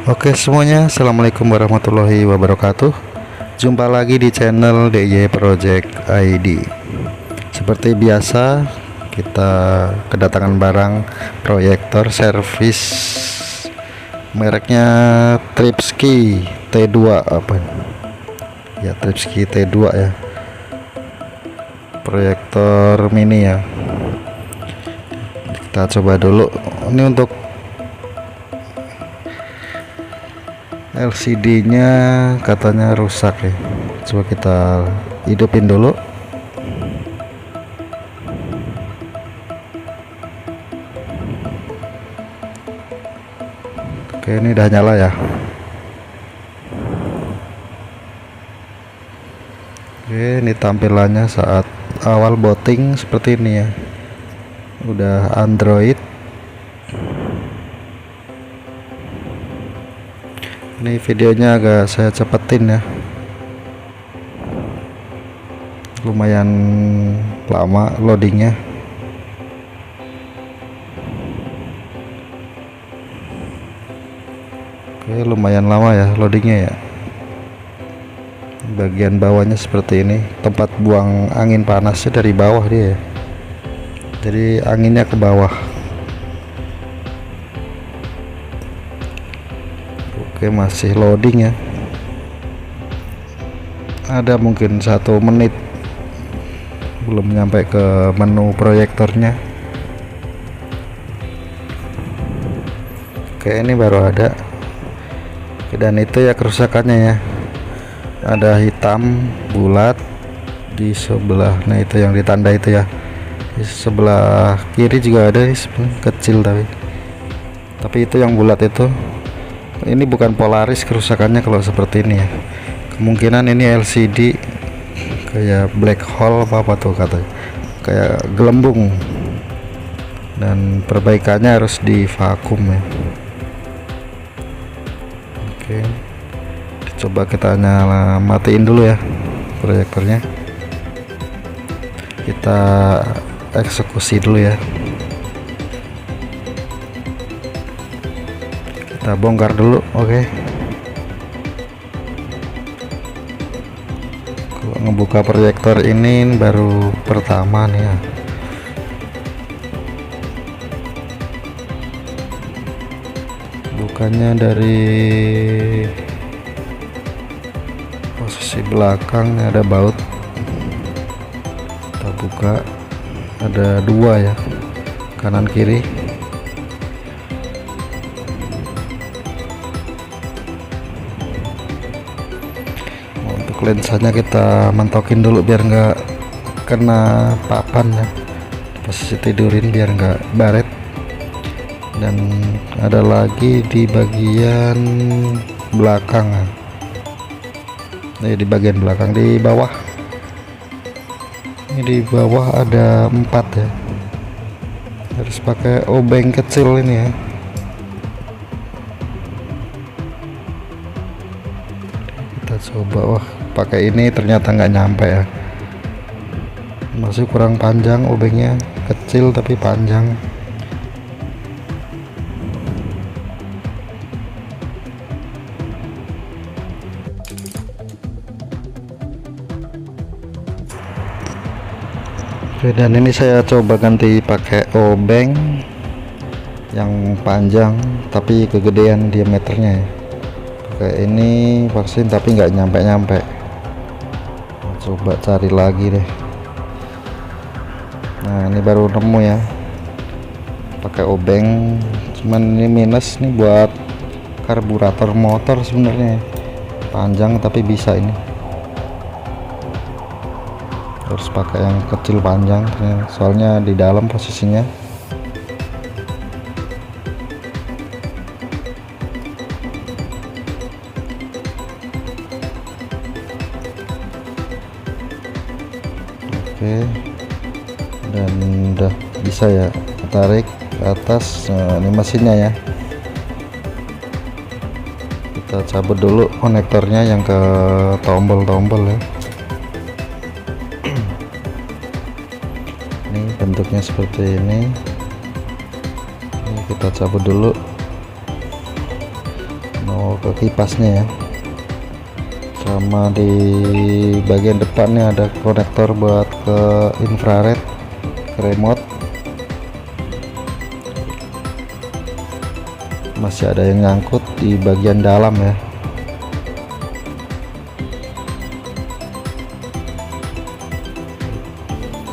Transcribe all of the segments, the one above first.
Oke semuanya, assalamualaikum warahmatullahi wabarakatuh. Jumpa lagi di channel DJ Project ID. Seperti biasa, kita kedatangan barang proyektor servis mereknya Tripski T2 apa? Ya Tripski T2 ya. Proyektor mini ya. Kita coba dulu. Ini untuk LCD-nya katanya rusak ya. Coba kita hidupin dulu. Oke, ini udah nyala ya. Oke, ini tampilannya saat awal booting seperti ini ya. Udah Android. Ini videonya agak saya cepetin ya, lumayan lama loadingnya. Oke, lumayan lama ya loadingnya ya. Bagian bawahnya seperti ini, tempat buang angin panasnya dari bawah dia ya. Jadi anginnya ke bawah. Oke, masih loading ya. Ada mungkin 1 menit belum nyampe ke menu proyektornya. Oke, ini baru ada. Dan itu ya kerusakannya ya. Ada hitam bulat di sebelah, nah itu yang ditanda itu ya. Di sebelah kiri juga ada kecil tapi itu yang bulat itu. Ini bukan Polaris kerusakannya kalau seperti ini ya. Kemungkinan ini LCD kayak black hole apa tuh katanya, kayak gelembung, dan perbaikannya harus di vakum ya. Oke, coba kita matiin dulu ya proyektornya. Kita eksekusi dulu ya. Kita bongkar dulu. Oke. Kalau ngebuka proyektor ini baru pertama nih ya. Bukannya dari posisi belakang ada baut. Kita buka, ada 2 ya, kanan kiri. Lensanya kita mentokin dulu biar nggak kena papan ya, posisi tidurin biar nggak baret. Dan ada lagi di bagian belakang, di bagian belakang di bawah. Ini di bawah ada 4 ya, harus pakai obeng kecil ini ya. Kita coba, wah pakai ini ternyata nggak nyampe ya, masih kurang panjang, obengnya kecil tapi panjang. Oke, dan ini saya coba ganti pakai obeng yang panjang tapi kegedean diameternya ya. Pakai ini vaksin tapi nggak nyampe. Coba cari lagi deh. Nah, ini baru nemu ya, pakai obeng. Cuman ini minus nih buat karburator motor sebenarnya, panjang tapi bisa ini. Harus pakai yang kecil panjang soalnya di dalam posisinya. Oke, dan udah bisa ya, tarik ke atas. Nah, ini mesinnya ya. Kita cabut dulu konektornya yang ke tombol-tombol ya. Ini bentuknya seperti ini. Ini kita cabut dulu. mau ke kipasnya ya. Sama di bagian depannya ada konektor buat ke infrared, ke remote. Masih ada yang nyangkut di bagian dalam ya.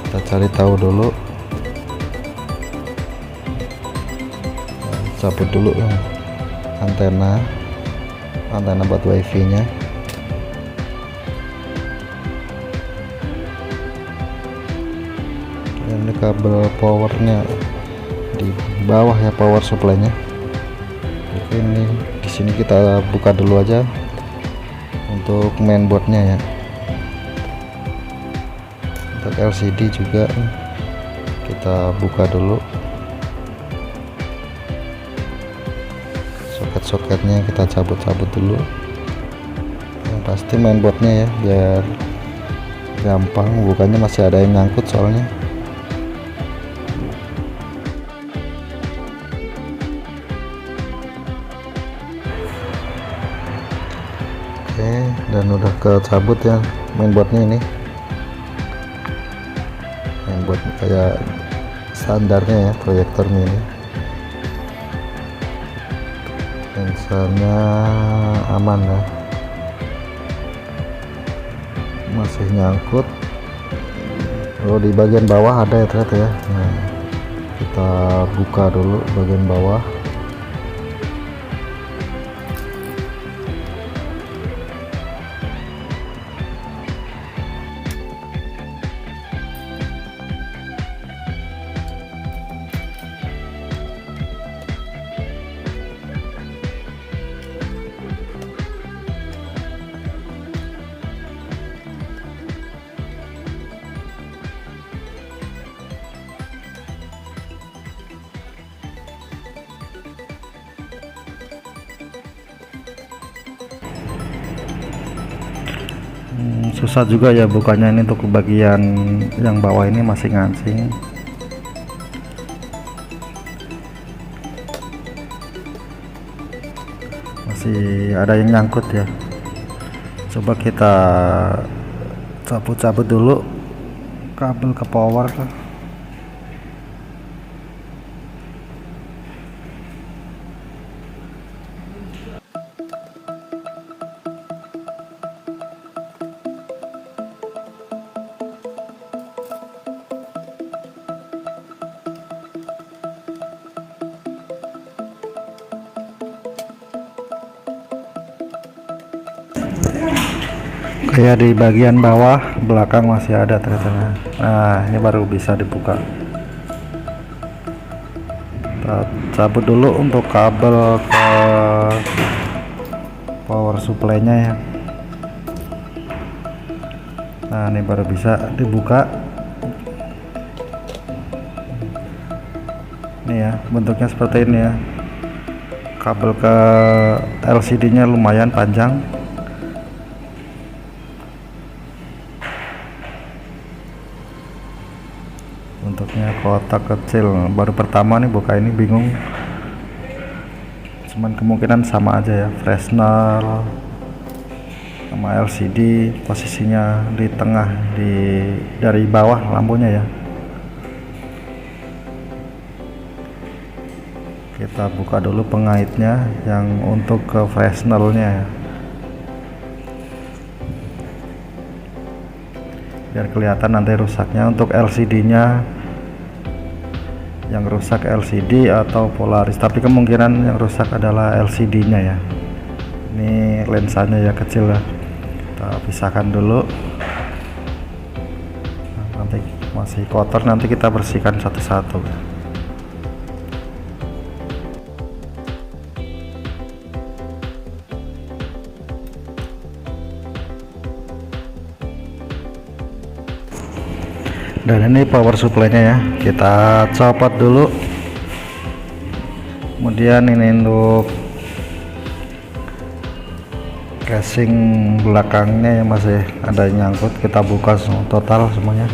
Kita cari tahu dulu. Cabut dulu antena buat wifi nya. Ini kabel powernya di bawah ya, power supply nya. Oke, ini di sini kita buka dulu aja untuk mainboardnya ya. Untuk LCD juga kita buka dulu. Soket-soketnya kita cabut-cabut dulu. Yang pasti mainboardnya ya, biar gampang bukanya, masih ada yang nyangkut soalnya. Oke, dan udah kecabut ya mainboardnya ini. Mainboard kayak standarnya ya, proyektornya ini. Sensornya aman ya, masih nyangkut. Oh, di bagian bawah ada ya ternyata ya. Nah, kita buka dulu bagian bawah. Susah juga ya bukanya ini, untuk bagian yang bawah ini masih ngancing. Masih ada yang nyangkut ya. Coba kita cabut-cabut dulu kabel ke power. Kayak di bagian bawah belakang masih ada ternyata. Nah, ini baru bisa dibuka. Kita cabut dulu untuk kabel ke power supply nya ya. Nah, ini baru bisa dibuka. Ini ya, bentuknya seperti ini ya. Kabel ke LCD nya lumayan panjang. Bentuknya kotak kecil. Baru pertama nih buka ini, bingung. Cuman kemungkinan sama aja ya, Fresnel sama LCD posisinya di tengah, dari bawah lampunya ya. Kita buka dulu pengaitnya yang untuk ke Fresnelnya ya, biar kelihatan nanti rusaknya. Untuk LCD nya yang rusak LCD atau Polaris, tapi kemungkinan yang rusak adalah LCD nya ya. Ini lensanya ya kecil lah, kita pisahkan dulu. Nah, nanti masih kotor, nanti kita bersihkan satu-satu. Dan ini power supply-nya ya, kita copot dulu. Kemudian ini untuk casing belakangnya yang masih ada yang nyangkut, kita buka total semuanya.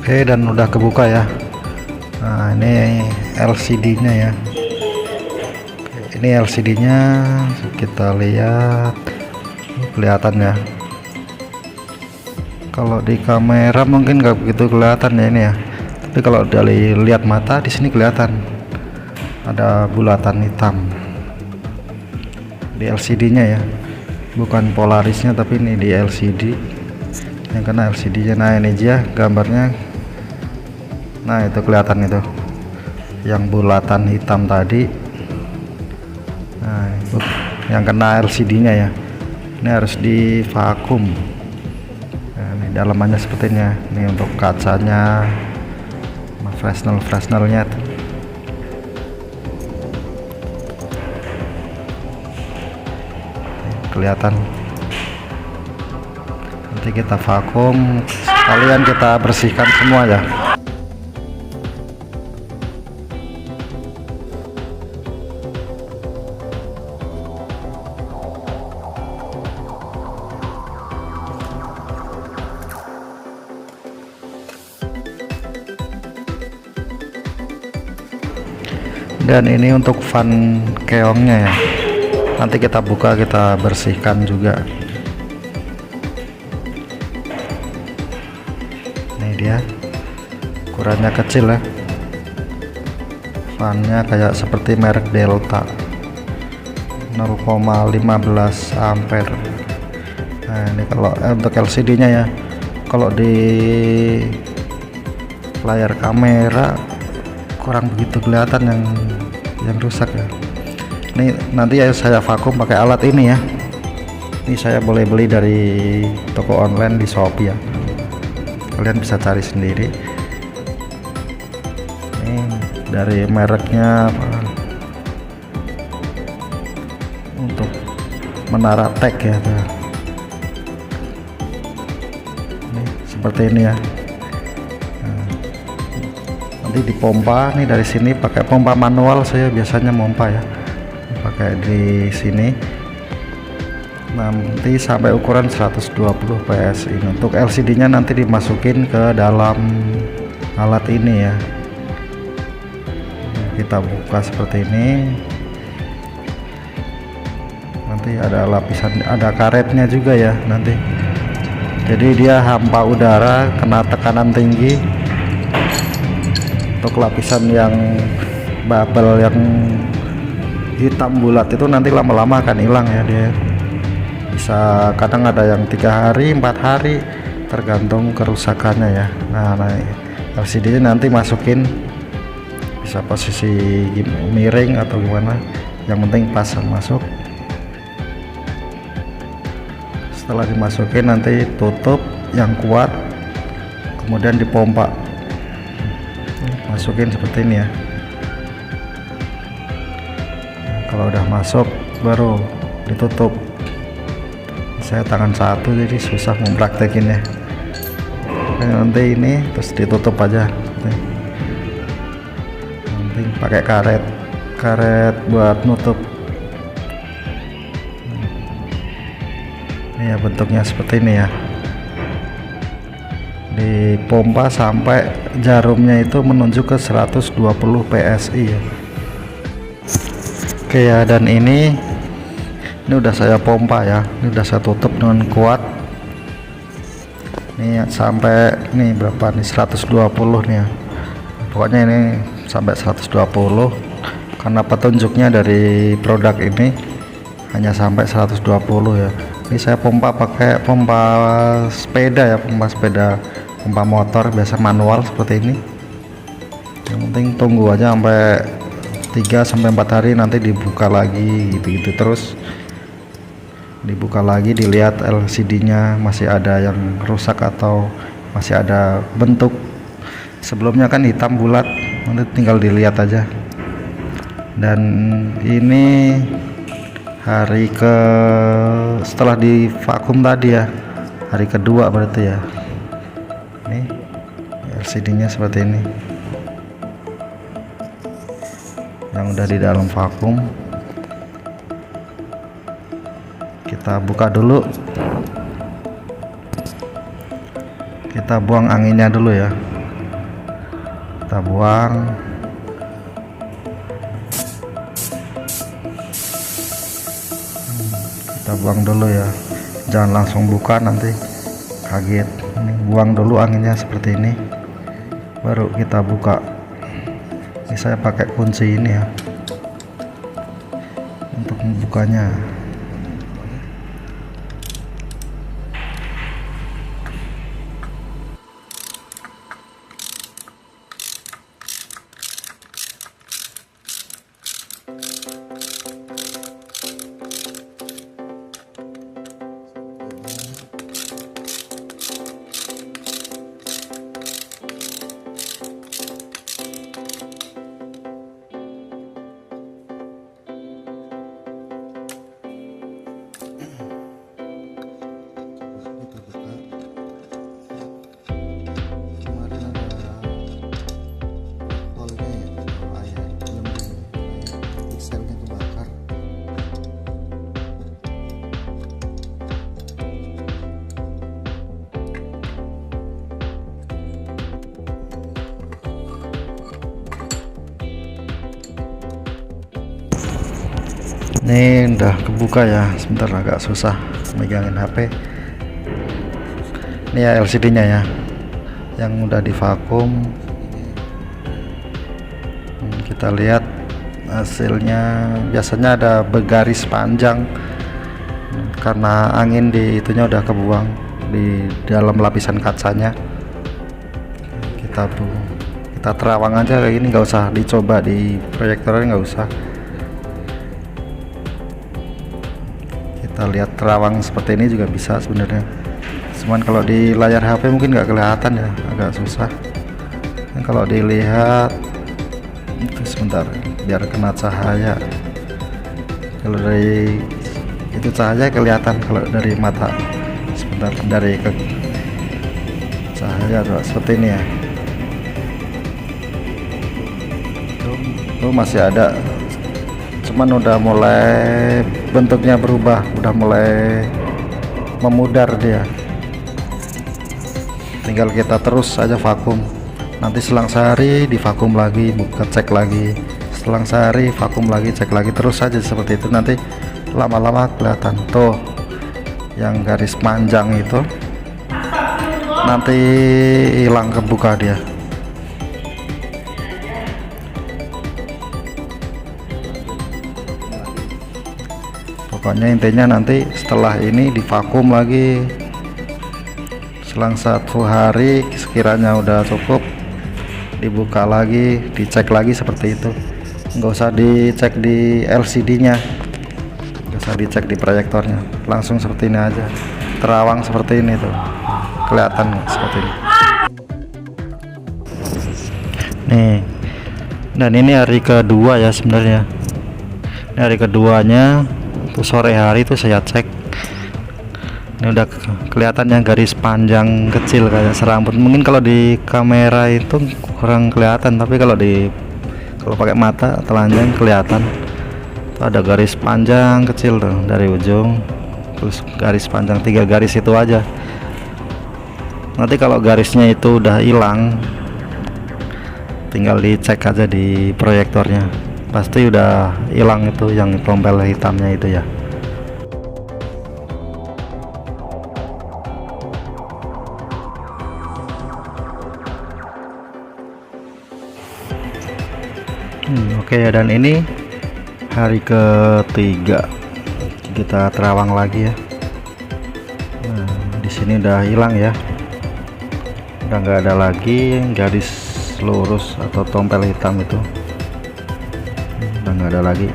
Oke, dan udah kebuka ya. Nah, ini LCD nya ya. Ini LCD nya kita lihat, kelihatan ya. Kalau di kamera mungkin nggak begitu kelihatan ya ini ya, tapi kalau dari lihat mata di sini kelihatan ada bulatan hitam di LCD nya ya, bukan Polarisnya tapi ini di LCD yang kena LCD nya. Nah ini dia gambarnya. Nah itu kelihatan itu yang bulatan hitam tadi. Nah itu yang kena LCD nya ya. Ini harus di vakum. Nah, ini dalamannya seperti ini ya. Ini untuk kacanya, Fresnel-Fresnelnya kelihatan. Nanti kita vakum, sekalian kita bersihkan semua ya. Dan ini untuk fan keongnya ya, nanti kita buka, kita bersihkan juga. Ini dia, ukurannya kecil ya, fannya kayak seperti merek Delta, 0,15 ampere. Nah ini kalau untuk LCD nya ya, kalau di layar kamera kurang begitu kelihatan yang rusak ya. Ini nanti ya saya vakum pakai alat ini ya. Ini saya boleh beli dari toko online di Shopee ya, kalian bisa cari sendiri. Ini dari mereknya apa, untuk menara tag ya. Ini seperti ini ya. Dipompa nih dari sini pakai pompa manual, saya biasanya pompa ya, pakai di sini. Nanti sampai ukuran 120 PSI. Untuk LCD nya nanti dimasukin ke dalam alat ini ya. Kita buka seperti ini, nanti ada lapisan, ada karetnya juga ya nanti, jadi dia hampa udara kena tekanan tinggi. Untuk lapisan yang bubble yang hitam bulat itu nanti lama-lama akan hilang ya, dia bisa kadang ada yang 3 hari 4 hari tergantung kerusakannya ya. Nah LCD nya nanti masukin, bisa posisi miring atau gimana, yang penting pasang masuk. Setelah dimasukin nanti tutup yang kuat, kemudian dipompa, masukin seperti ini ya. Nah, kalau udah masuk baru ditutup. Saya tangan satu jadi susah mempraktekinnya. Nanti ini terus ditutup aja. Nanti pakai karet buat nutup. Ini ya bentuknya seperti ini ya. Dipompa sampai jarumnya itu menunjuk ke 120 PSI ya. Oke ya, dan ini udah saya pompa ya, ini udah saya tutup dengan kuat. Ini sampai ini berapa nih, 120 nih ya. Pokoknya ini sampai 120 karena petunjuknya dari produk ini hanya sampai 120 ya. Ini saya pompa pakai pompa sepeda ya, pompa motor biasa manual seperti ini. Yang penting tunggu aja sampai 3-4 hari, nanti dibuka lagi gitu terus. Dibuka lagi, dilihat LCD nya masih ada yang rusak atau masih ada bentuk. Sebelumnya kan hitam bulat, nanti tinggal dilihat aja. Dan ini hari setelah di vakum tadi ya, hari kedua berarti ya. Ini LCD nya seperti ini, yang udah di dalam vakum. Kita buka dulu, kita buang anginnya dulu ya. kita buang. Kita buang dulu ya, jangan langsung buka nanti kaget. Ini buang dulu anginnya seperti ini, baru kita buka. Ini saya pakai kunci ini ya untuk membukanya. Ini udah kebuka ya, sebentar agak susah megangin HP. Ini ya LCD nya ya, yang udah divakum. Kita lihat hasilnya, biasanya ada bergaris panjang karena angin di itunya udah kebuang di dalam lapisan kacanya. Kita terawang aja kayak gini, nggak usah dicoba di proyektornya, nggak usah. Kita lihat terawang seperti ini juga bisa sebenarnya, cuman kalau di layar HP mungkin nggak kelihatan ya, agak susah. Dan kalau dilihat itu sebentar, biar kena cahaya. Kalau dari itu cahaya kelihatan, kalau dari mata sebentar, dari ke cahaya tuh, seperti ini ya. Itu masih ada, cuman udah mulai bentuknya berubah, udah mulai memudar dia. Tinggal kita terus aja vakum, nanti selang sehari divakum lagi, buka cek lagi, selang sehari vakum lagi, cek lagi, terus aja seperti itu. Nanti lama-lama kelihatan tuh yang garis panjang itu, nanti hilang, kebuka dia. Pokoknya intinya nanti setelah ini divakum lagi, selang 1 hari sekiranya udah cukup, dibuka lagi, dicek lagi seperti itu. Nggak usah dicek di LCD nya, nggak usah dicek di proyektornya, langsung seperti ini aja, terawang seperti ini tuh, kelihatan seperti ini nih. Dan ini hari kedua ya sebenarnya, ini hari keduanya tuh, sore hari itu saya cek. Ini udah kelihatannya garis panjang kecil kayak serambut. Mungkin kalau di kamera itu kurang kelihatan, tapi kalau pakai mata telanjang kelihatan. Tuh ada garis panjang kecil tuh dari ujung, terus garis panjang 3 garis itu aja. Nanti kalau garisnya itu udah hilang, tinggal dicek aja di proyektornya, pasti udah hilang itu yang tompel hitamnya itu ya. Oke ya, dan ini hari ketiga kita terawang lagi ya. Nah, di sini udah hilang ya, udah nggak ada lagi garis lurus atau tompel hitam itu, udah nggak ada lagi.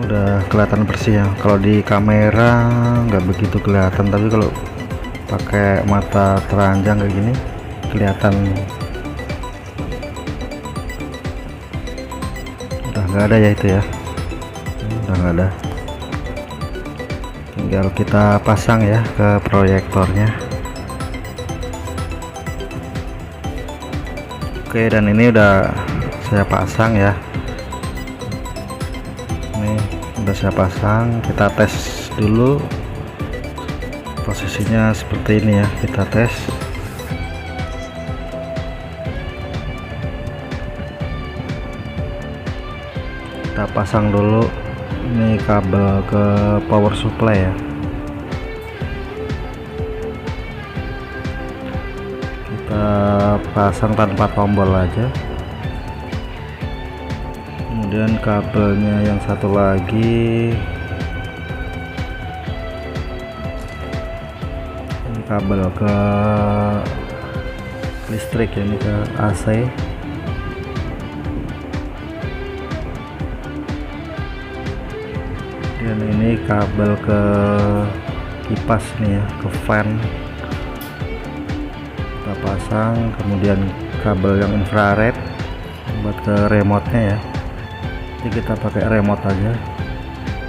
Udah kelihatan bersih ya. Kalau di kamera nggak begitu kelihatan, tapi kalau pakai mata teranjang kayak gini kelihatan. Udah nggak ada ya itu ya, udah nggak ada. Tinggal kita pasang ya ke proyektornya. Oke, dan ini udah saya pasang ya, ini udah saya pasang. Kita tes dulu Posisinya seperti ini ya, kita tes. Kita pasang dulu ini kabel ke power supply ya. Kita pasang tanpa tombol aja. Kemudian kabelnya yang satu lagi, ini kabel ke listrik ya, ini ke AC. Dan ini kabel ke kipas nih ya, ke fan. Kita pasang, kemudian kabel yang infrared buat ke remote nya ya. Jadi kita pakai remote aja,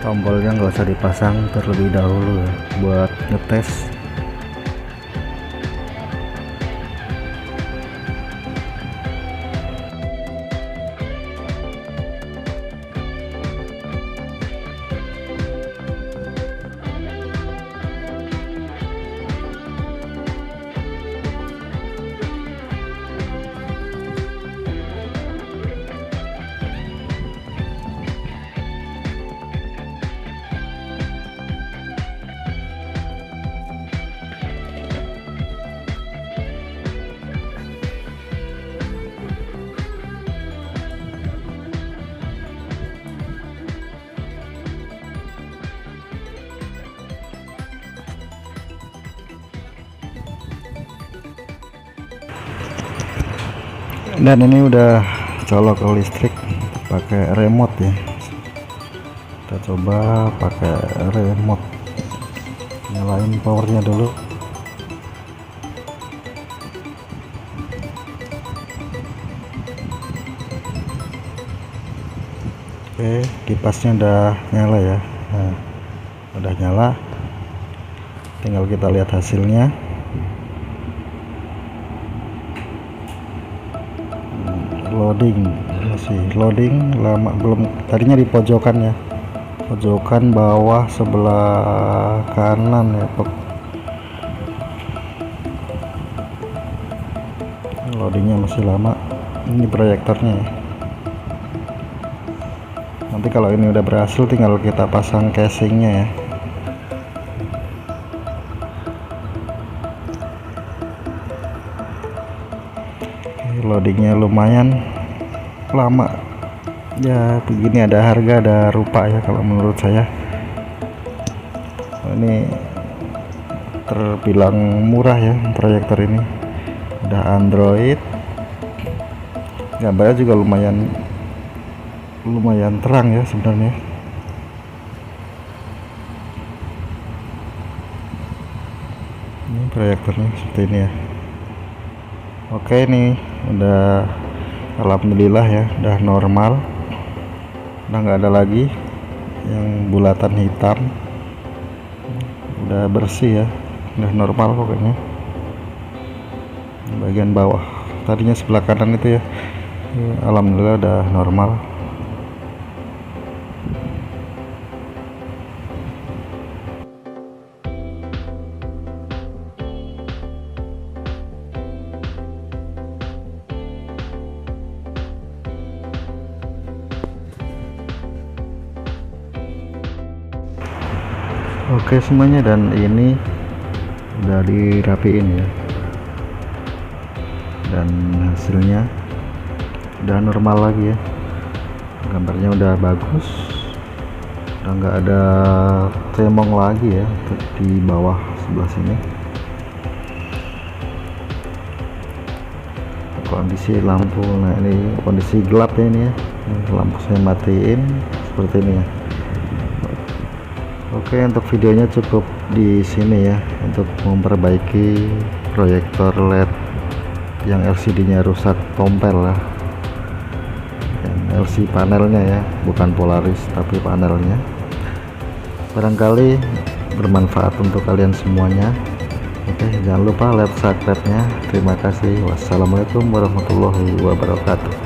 tombolnya nggak usah dipasang terlebih dahulu ya, buat ngetes. Dan ini udah colok ke listrik pakai remote ya. Kita coba pakai remote, nyalain powernya dulu. Oke, kipasnya udah nyala ya. Nah, udah nyala, tinggal kita lihat hasilnya. Loading, masih loading lama, belum. Tadinya di pojokan ya, pojokan bawah sebelah kanan ya. Loadingnya masih lama. Ini proyektornya ya. Nanti kalau ini udah berhasil, tinggal kita pasang casingnya ya. Loadingnya lumayan lama ya, begini ada harga ada rupa ya kalau menurut saya. Ini terbilang murah ya proyektor ini, udah Android, gambarnya juga lumayan terang ya sebenarnya. Ini proyektornya seperti ini ya. Oke, ini udah alhamdulillah ya, udah normal, udah nggak ada lagi yang bulatan hitam, udah bersih ya, udah normal pokoknya. Bagian bawah tadinya sebelah kanan itu ya, alhamdulillah udah normal. Oke semuanya, dan ini udah dirapiin ya, dan hasilnya udah normal lagi ya, gambarnya udah bagus, udah nggak ada cemong lagi ya di bawah sebelah sini. Kondisi lampu, nah ini kondisi gelap ya, ini ya, lampu saya matiin seperti ini ya. Oke, untuk videonya cukup di sini ya, untuk memperbaiki proyektor LED yang LCD-nya rusak tompel lah. Dan LCD panelnya ya, bukan Polaris tapi panelnya. Barangkali bermanfaat untuk kalian semuanya. Oke, jangan lupa like, subscribe-nya. Terima kasih. Wassalamualaikum warahmatullahi wabarakatuh.